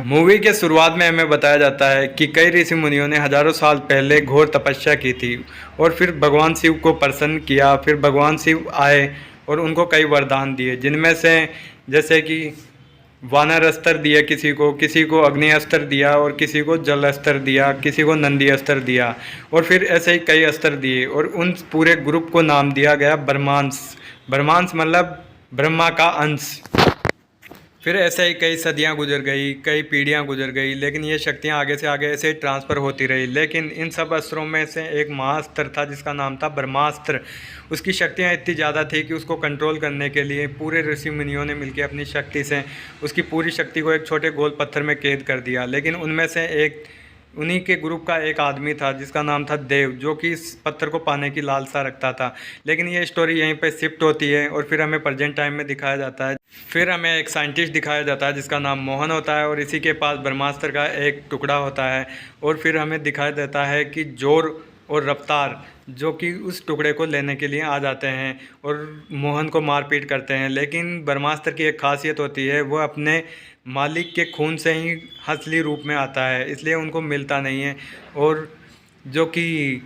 Movie के शुरुआत में हमें बताया जाता है कि कई ऋषि मुनियों ने हजारों साल पहले घोर तपस्या की थी और फिर भगवान शिव को प्रसन्न किया। फिर भगवान शिव आए और उनको कई वरदान दिए, जिनमें से जैसे कि वानर अस्त्र दिया, किसी को अग्नि अस्त्र दिया और किसी को जल अस्त्र दिया, किसी को नंदी अस्त्र दिया और फिर ऐसे ही कई अस्त्र दिए और उन पूरे ग्रुप को नाम दिया गया ब्रह्मांस। ब्रह्मांस मतलब ब्रह्मा का अंश। फिर ऐसे ही कई सदियां गुजर गई, कई पीढ़ियां गुजर गई, लेकिन ये शक्तियां आगे से आगे ऐसे ही ट्रांसफ़र होती रही। लेकिन इन सब अस्त्रों में से एक महाअस्त्र था जिसका नाम था ब्रह्मास्त्र। उसकी शक्तियां इतनी ज़्यादा थी कि उसको कंट्रोल करने के लिए पूरे ऋषि मुनियों ने मिलकर अपनी शक्ति से उसकी पूरी शक्ति को एक छोटे गोल पत्थर में कैद कर दिया। लेकिन उनमें से एक उन्हीं के ग्रुप का एक आदमी था जिसका नाम था देव, जो कि इस पत्थर को पाने की लालसा रखता था। लेकिन ये स्टोरी यहीं पे शिफ्ट होती है और फिर हमें प्रेजेंट टाइम में दिखाया जाता है। फिर हमें एक साइंटिस्ट दिखाया जाता है जिसका नाम मोहन होता है और इसी के पास ब्रह्मास्त्र का एक टुकड़ा होता है। और फिर हमें दिखाया देता है कि जोर और रफ्तार जो कि उस टुकड़े को लेने के लिए आ जाते हैं और मोहन को मारपीट करते हैं। लेकिन ब्रह्मास्त्र की एक खासियत होती है, वो अपने मालिक के खून से ही असली रूप में आता है, इसलिए उनको मिलता नहीं है। और जो कि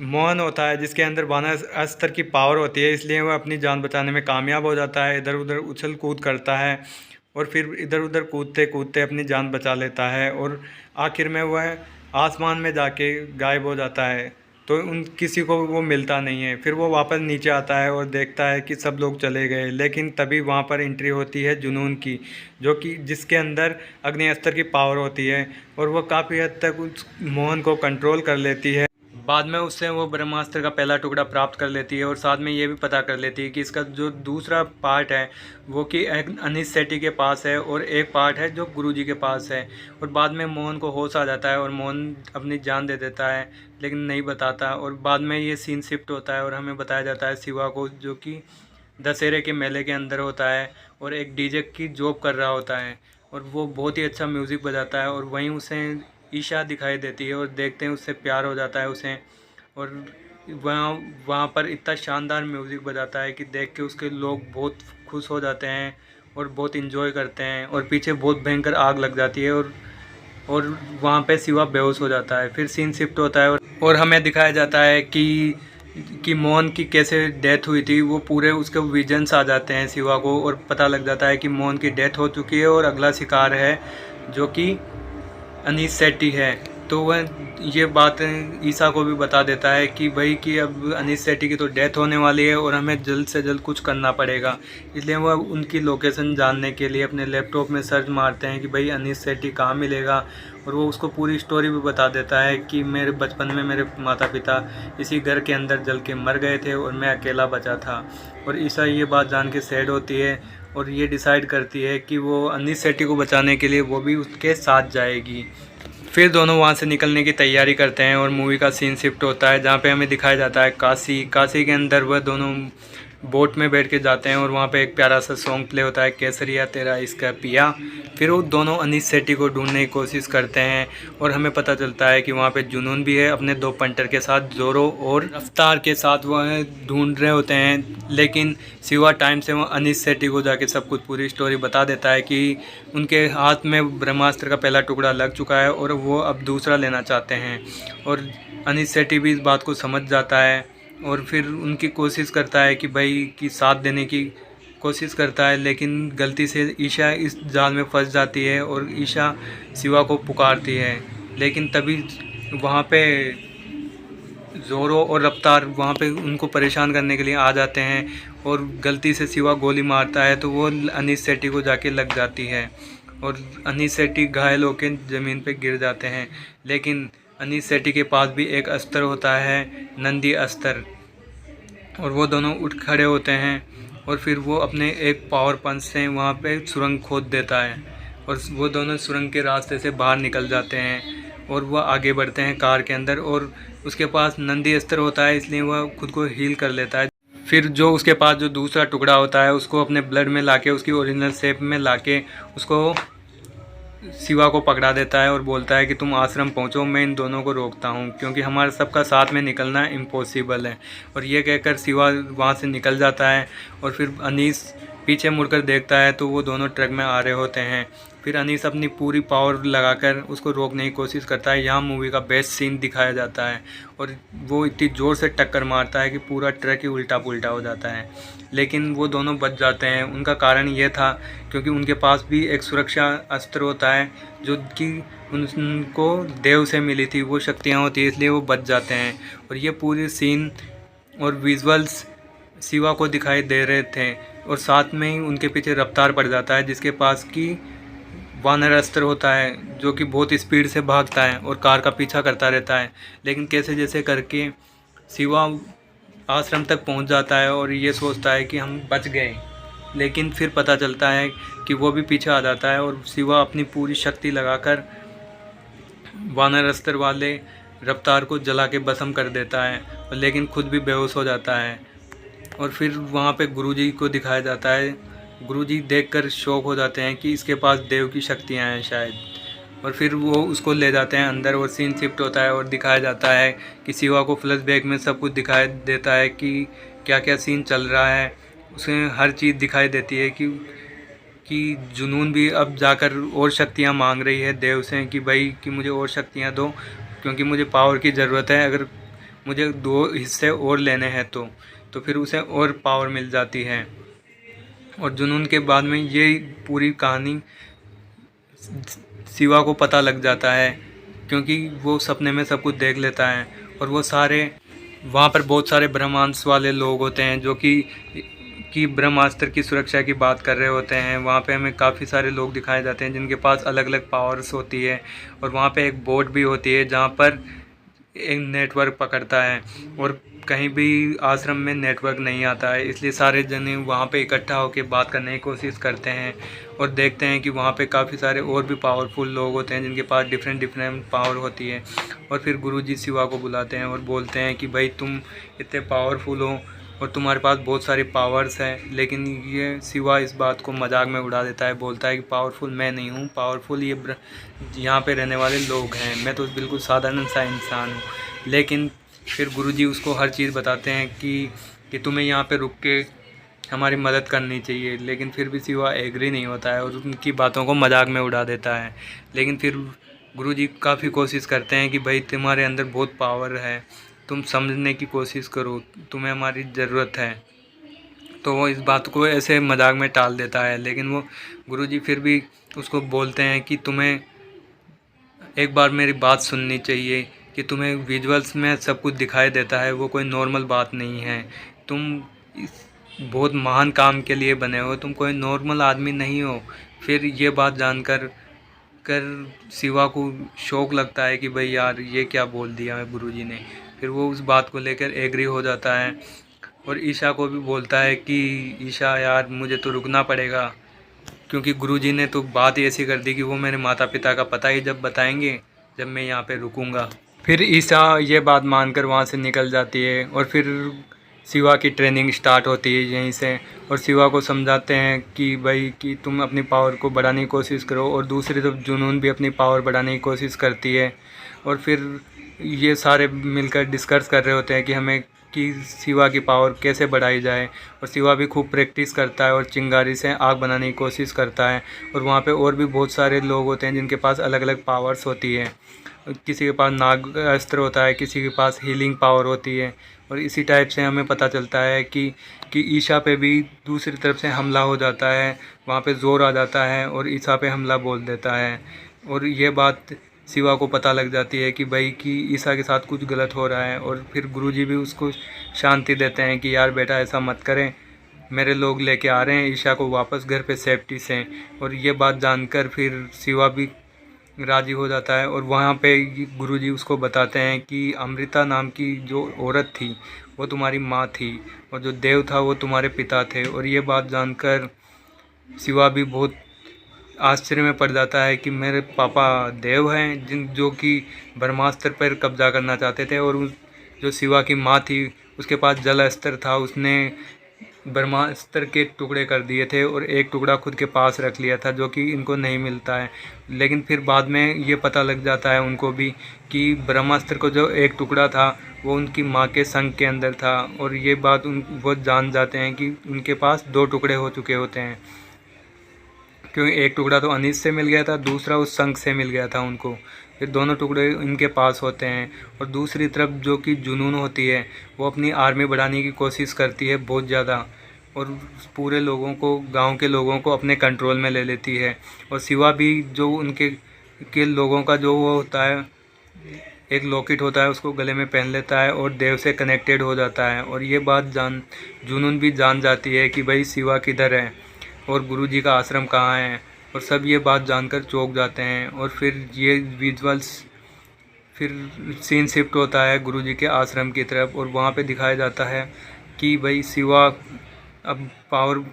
मोहन होता है जिसके अंदर वानर अस्त्र की पावर होती है, इसलिए वह अपनी जान बचाने में कामयाब हो जाता है। इधर उधर उछल कूद करता है और फिर इधर उधर कूदते कूदते अपनी जान बचा लेता है और आखिर में वह आसमान में जाके गायब हो जाता है। तो उन किसी को वो मिलता नहीं है। फिर वो वापस नीचे आता है और देखता है कि सब लोग चले गए, लेकिन तभी वहाँ पर एंट्री होती है जुनून की, जो कि जिसके अंदर अग्नि अस्त्र की पावर होती है और वो काफ़ी हद तक उस मोहन को कंट्रोल कर लेती है। बाद में उससे वो ब्रह्मास्त्र का पहला टुकड़ा प्राप्त कर लेती है और साथ में ये भी पता कर लेती है कि इसका जो दूसरा पार्ट है वो कि अनीस सेठी के पास है और एक पार्ट है जो गुरुजी के पास है। और बाद में मोहन को होश आ जाता है और मोहन अपनी जान दे देता है, लेकिन नहीं बताता। और बाद में ये सीन शिफ्ट होता है और हमें बताया जाता है शिवा को, जो कि दशहरे के मेले के अंदर होता है और एक डीजे की जॉब कर रहा होता है और वो बहुत ही अच्छा म्यूज़िक बजाता है। और वहीं उसे ईशा दिखाई देती है और देखते हैं उससे प्यार हो जाता है उसे। और वहाँ वहाँ पर इतना शानदार म्यूज़िक बजाता है कि देख के उसके लोग बहुत खुश हो जाते हैं और बहुत इन्जॉय करते हैं। और पीछे बहुत भयंकर आग लग जाती है और वहाँ पे शिवा बेहोश हो जाता है। फिर सीन शिफ्ट होता है और हमें दिखाया जाता है कि मोहन की कैसे डेथ हुई थी। वो पूरे उसके विजन्स आ जाते हैं शिवा को और पता लग जाता है कि मोहन की डेथ हो चुकी है और अगला शिकार है जो कि अनीस सेठी है। तो वह ये बात ईसा को भी बता देता है कि भाई कि अब अनीस सेठी की तो डेथ होने वाली है और हमें जल्द से जल्द कुछ करना पड़ेगा। इसलिए वह उनकी लोकेशन जानने के लिए अपने लैपटॉप में सर्च मारते हैं कि भाई अनीस सेठी कहाँ मिलेगा। और वो उसको पूरी स्टोरी भी बता देता है कि मेरे बचपन में मेरे माता पिता इसी घर के अंदर जल के मर गए थे और मैं अकेला बचा था। और ईसा ये बात जान के सैड होती है और ये डिसाइड करती है कि वो अनीस सेठी को बचाने के लिए वो भी उसके साथ जाएगी। फिर दोनों वहाँ से निकलने की तैयारी करते हैं और मूवी का सीन शिफ्ट होता है जहाँ पे हमें दिखाया जाता है काशी के अंदर वह दोनों बोट में बैठ के जाते हैं और वहाँ पे एक प्यारा सा सॉन्ग प्ले होता है, केसरिया तेरा इसका पिया। फिर वो दोनों अनीस सेठी को ढूंढने की कोशिश करते हैं और हमें पता चलता है कि वहाँ पे जुनून भी है अपने दो पंटर के साथ, जोरो और रफ्तार के साथ वह ढूंढ रहे होते हैं। लेकिन शिवा टाइम से वो अनीस सेठी को जाके सब कुछ पूरी स्टोरी बता देता है कि उनके हाथ में ब्रह्मास्त्र का पहला टुकड़ा लग चुका है और वो अब दूसरा लेना चाहते हैं। और अनीस सेठी भी इस बात को समझ जाता है और फिर उनकी कोशिश करता है कि भाई कि साथ देने की कोशिश करता है। लेकिन गलती से ईशा इस जाल में फंस जाती है और ईशा शिवा को पुकारती है। लेकिन तभी वहाँ पे जोरो और रफ्तार वहाँ पे उनको परेशान करने के लिए आ जाते हैं और गलती से शिवा गोली मारता है तो वो अनीस सेठी को जाके लग जाती है और अनीस सेठी घायल होकर ज़मीन पे गिर जाते हैं। लेकिन अनीस सेठी के पास भी एक अस्त्र होता है, नंदी अस्त्र, और वो दोनों उठ खड़े होते हैं और फिर वो अपने एक पावर पंच से वहाँ पे सुरंग खोद देता है और वो दोनों सुरंग के रास्ते से बाहर निकल जाते हैं और वह आगे बढ़ते हैं कार के अंदर। और उसके पास नंदी अस्त्र होता है इसलिए वह खुद को हील कर लेता है। फिर जो उसके पास जो दूसरा टुकड़ा होता है उसको अपने ब्लड में लाके उसकी ओरिजिनल शेप में लाके उसको शिवा को पकड़ा देता है और बोलता है कि तुम आश्रम पहुंचो, मैं इन दोनों को रोकता हूं क्योंकि हमारे सबका साथ में निकलना इम्पॉसिबल है। और ये कहकर शिवा वहां से निकल जाता है और फिर अनीस पीछे मुड़कर देखता है तो वो दोनों ट्रक में आ रहे होते हैं फिर अनीस अपनी पूरी पावर लगाकर उसको रोकने की कोशिश करता है। यहाँ मूवी का बेस्ट सीन दिखाया जाता है और वो इतनी ज़ोर से टक्कर मारता है कि पूरा ट्रक ही उल्टा पुल्टा हो जाता है, लेकिन वो दोनों बच जाते हैं। उनका कारण ये था क्योंकि उनके पास भी एक सुरक्षा अस्त्र होता है जो कि उनको देव से मिली थी, वो शक्तियाँ होती है, इसलिए वो बच जाते हैं। और ये पूरी सीन और विजुअल्स शिवा को दिखाई दे रहे थे और साथ में ही उनके पीछे रफ्तार पड़ जाता है जिसके पास की वानर अस्त्र होता है जो कि बहुत स्पीड से भागता है और कार का पीछा करता रहता है। लेकिन कैसे जैसे करके शिवा आश्रम तक पहुंच जाता है और ये सोचता है कि हम बच गए, लेकिन फिर पता चलता है कि वो भी पीछे आ जाता है और शिवा अपनी पूरी शक्ति लगाकर वानर अस्त्र वाले रफ्तार को जला के भस्म कर देता है, लेकिन खुद भी बेहोश हो जाता है। और फिर वहाँ पे गुरुजी को दिखाया जाता है। गुरुजी देखकर शॉक हो जाते हैं कि इसके पास देव की शक्तियाँ हैं शायद, और फिर वो उसको ले जाते हैं अंदर और सीन शिफ्ट होता है और दिखाया जाता है कि शिवा को फ्लैशबैक में सब कुछ दिखाई देता है कि क्या क्या सीन चल रहा है। उसे हर चीज़ दिखाई देती है कि जुनून भी अब जाकर और शक्तियाँ मांग रही है देव से कि भाई कि मुझे और शक्तियाँ दो, क्योंकि मुझे पावर की ज़रूरत है। अगर मुझे 2 हिस्से और लेने हैं तो फिर उसे और पावर मिल जाती है। और जुनून के बाद में ये पूरी कहानी शिवा को पता लग जाता है क्योंकि वो सपने में सब कुछ देख लेता है। और वो सारे वहाँ पर बहुत सारे ब्रह्मांश वाले लोग होते हैं जो कि ब्रह्मास्त्र की सुरक्षा की बात कर रहे होते हैं। वहाँ पे हमें काफ़ी सारे लोग दिखाए जाते हैं जिनके पास अलग अलग पावर्स होती है। और वहाँ पे एक बोट भी होती है जहाँ पर एक नेटवर्क पकड़ता है और कहीं भी आश्रम में नेटवर्क नहीं आता है, इसलिए सारे जने वहाँ पे इकट्ठा होकर बात करने की कोशिश करते हैं और देखते हैं कि वहाँ पे काफ़ी सारे और भी पावरफुल लोग होते हैं जिनके पास डिफरेंट पावर होती है। और फिर गुरुजी शिवा को बुलाते हैं और बोलते हैं कि भाई तुम इतने पावरफुल हो और तुम्हारे पास बहुत सारी पावर्स हैं। लेकिन ये शिवा इस बात को मजाक में उड़ा देता है, बोलता है कि पावरफुल मैं नहीं हूँ, पावरफुल ये यहाँ पे रहने वाले लोग हैं, मैं तो बिल्कुल साधारण सा इंसान हूँ। लेकिन फिर गुरुजी उसको हर चीज़ बताते हैं कि तुम्हें यहाँ पे रुक के हमारी मदद करनी चाहिए। लेकिन फिर भी शिवा एग्री नहीं होता है और उनकी बातों को मजाक में उड़ा देता है। लेकिन फिर गुरुजी काफ़ी कोशिश करते हैं कि भाई तुम्हारे अंदर बहुत पावर है, तुम समझने की कोशिश करो, तुम्हें हमारी ज़रूरत है। तो वो इस बात को ऐसे मजाक में टाल देता है। लेकिन वो गुरुजी फिर भी उसको बोलते हैं कि तुम्हें एक बार मेरी बात सुननी चाहिए कि तुम्हें विजुअल्स में सब कुछ दिखाई देता है, वो कोई नॉर्मल बात नहीं है। तुम इस बहुत महान काम के लिए बने हो, तुम कोई नॉर्मल आदमी नहीं हो। फिर ये बात जानकर शिवा को शौक लगता है कि भाई यार ये क्या बोल दिया है गुरुजी ने। फिर वो उस बात को लेकर एग्री हो जाता है और ईशा को भी बोलता है कि ईशा यार मुझे तो रुकना पड़ेगा, क्योंकि गुरुजी ने तो बात ही ऐसी कर दी कि वो मेरे माता पिता का पता ही जब बताएंगे जब मैं यहाँ पे रुकूंगा। फिर ईशा ये बात मानकर वहाँ से निकल जाती है और फिर शिवा की ट्रेनिंग स्टार्ट होती है यहीं से। और शिवा को समझाते हैं कि भाई कि तुम अपनी पावर को बढ़ाने की कोशिश करो, और दूसरी तरफ जुनून भी अपनी पावर बढ़ाने की कोशिश करती है। और फिर ये सारे मिलकर डिस्कस कर रहे होते हैं कि हमें कि शिवा की पावर कैसे बढ़ाई जाए। और शिवा भी खूब प्रैक्टिस करता है और चिंगारी से आग बनाने की कोशिश करता है। और वहाँ पे और भी बहुत सारे लोग होते हैं जिनके पास अलग अलग पावर्स होती है। किसी के पास नाग अस्त्र होता है, किसी के पास हीलिंग पावर होती है। और इसी टाइप से हमें पता चलता है कि ईशा पे भी दूसरी तरफ से हमला हो जाता है, वहाँ पे ज़ोर आ जाता है और ईशा पे हमला बोल देता है। और ये बात शिवा को पता लग जाती है कि भाई कि ईशा के साथ कुछ गलत हो रहा है। और फिर गुरुजी भी उसको शांति देते हैं कि यार बेटा ऐसा मत करें, मेरे लोग लेके आ रहे हैं ईशा को वापस घर पे सेफ्टी से। और ये बात जानकर फिर शिवा भी राज़ी हो जाता है। और वहाँ पे गुरुजी उसको बताते हैं कि अमृता नाम की जो औरत थी वो तुम्हारी माँ थी और जो देव था वो तुम्हारे पिता थे। और ये बात जानकर शिवा भी बहुत आश्चर्य में पड़ जाता है कि मेरे पापा देव हैं जो कि ब्रह्मास्त्र पर कब्जा करना चाहते थे। और जो शिवा की माँ थी उसके पास जल अस्त्र था, उसने ब्रह्मास्त्र के टुकड़े कर दिए थे और एक टुकड़ा खुद के पास रख लिया था जो कि इनको नहीं मिलता है। लेकिन फिर बाद में ये पता लग जाता है उनको भी कि ब्रह्मास्त्र को जो एक टुकड़ा था वो उनकी माँ के संग के अंदर था। और ये बात वो जान जाते हैं कि उनके पास 2 टुकड़े हो चुके होते हैं। क्योंकि एक टुकड़ा तो अनीस से मिल गया था, दूसरा उस शंख से मिल गया था उनको। फिर दोनों टुकड़े इनके पास होते हैं। और दूसरी तरफ जो कि जुनून होती है वो अपनी आर्मी बढ़ाने की कोशिश करती है बहुत ज़्यादा, और पूरे लोगों को, गांव के लोगों को अपने कंट्रोल में ले लेती है। और शिवा भी जो उनके लोगों का जो वो होता है, एक लॉकेट होता है, उसको गले में पहन लेता है और देव से कनेक्टेड हो जाता है। और ये बात जुनून भी जान जाती है कि भाई शिवा किधर है और गुरुजी का आश्रम कहाँ है। और सब ये बात जानकर चौंक जाते हैं। और फिर ये विजुअल्स, फिर सीन शिफ्ट होता है गुरुजी के आश्रम की तरफ, और वहाँ पे दिखाया जाता है कि भाई शिवा अब पावर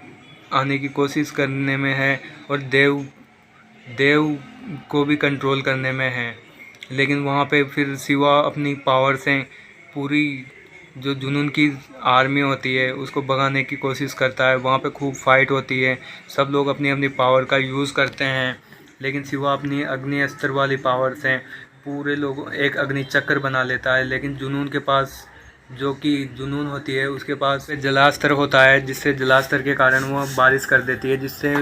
आने की कोशिश करने में है और देव को भी कंट्रोल करने में है। लेकिन वहाँ पे फिर शिवा अपनी पावर से पूरी जो जुनून की आर्मी होती है उसको भगाने की कोशिश करता है। वहाँ पे खूब फाइट होती है, सब लोग अपनी अपनी पावर का यूज़ करते हैं, लेकिन शिवा अपनी अग्नि अस्त्र वाली पावर से पूरे लोगों एक अग्नि चक्र बना लेता है। लेकिन जुनून के पास, जो कि जुनून होती है उसके पास जलास्त्र होता है, जिससे जलास्त्र के कारण वो बारिश कर देती है, जिससे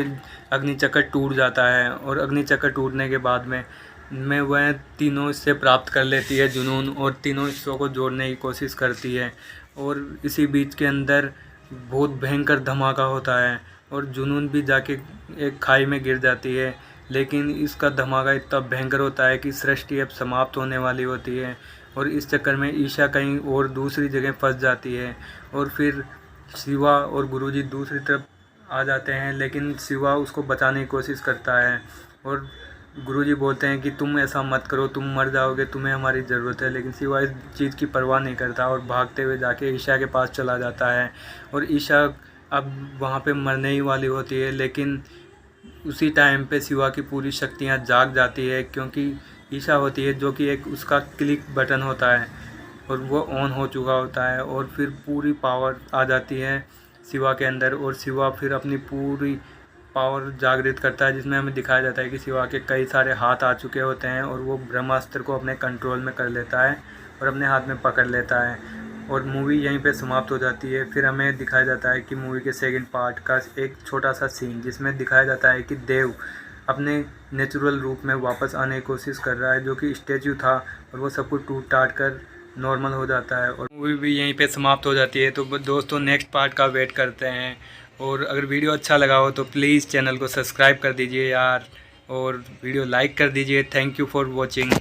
अग्नि चक्र टूट जाता है। और अग्नि चक्र टूटने के बाद में वह तीनों हिस्से प्राप्त कर लेती है जुनून, और तीनों हिस्सों को जोड़ने की कोशिश करती है। और इसी बीच के अंदर बहुत भयंकर धमाका होता है और जुनून भी जाके एक खाई में गिर जाती है। लेकिन इसका धमाका इतना भयंकर होता है कि सृष्टि अब समाप्त होने वाली होती है, और इस चक्कर में ईशा कहीं और दूसरी जगह फंस जाती है। और फिर शिवा और गुरुजी दूसरी तरफ आ जाते हैं, लेकिन शिवा उसको बचाने की कोशिश करता है। और गुरुजी बोलते हैं कि तुम ऐसा मत करो, तुम मर जाओगे, तुम्हें हमारी ज़रूरत है। लेकिन शिवा इस चीज़ की परवाह नहीं करता और भागते हुए जाके ईशा के पास चला जाता है। और ईशा अब वहाँ पे मरने ही वाली होती है, लेकिन उसी टाइम पे शिवा की पूरी शक्तियाँ जाग जाती है, क्योंकि ईशा होती है जो कि एक उसका क्लिक बटन होता है और वो ऑन हो चुका होता है। और फिर पूरी पावर आ जाती है शिवा के अंदर, और शिवा फिर अपनी पूरी पावर जागृत करता है, जिसमें हमें दिखाया जाता है कि शिवा के कई सारे हाथ आ चुके होते हैं और वो ब्रह्मास्त्र को अपने कंट्रोल में कर लेता है और अपने हाथ में पकड़ लेता है। और मूवी यहीं पे समाप्त हो जाती है। फिर हमें दिखाया जाता है कि मूवी के सेकंड पार्ट का एक छोटा सा सीन, जिसमें दिखाया जाता है कि देव अपने नेचुरल रूप में वापस आने की कोशिश कर रहा है, जो कि स्टैचू था, और वो सब कुछ टूट टाट कर नॉर्मल हो जाता है। और मूवी भी यहीं पे समाप्त हो जाती है। तो दोस्तों नेक्स्ट पार्ट का वेट करते हैं। और अगर वीडियो अच्छा लगा हो तो प्लीज़ चैनल को सब्सक्राइब कर दीजिए यार, और वीडियो लाइक कर दीजिए। Thank you for watching.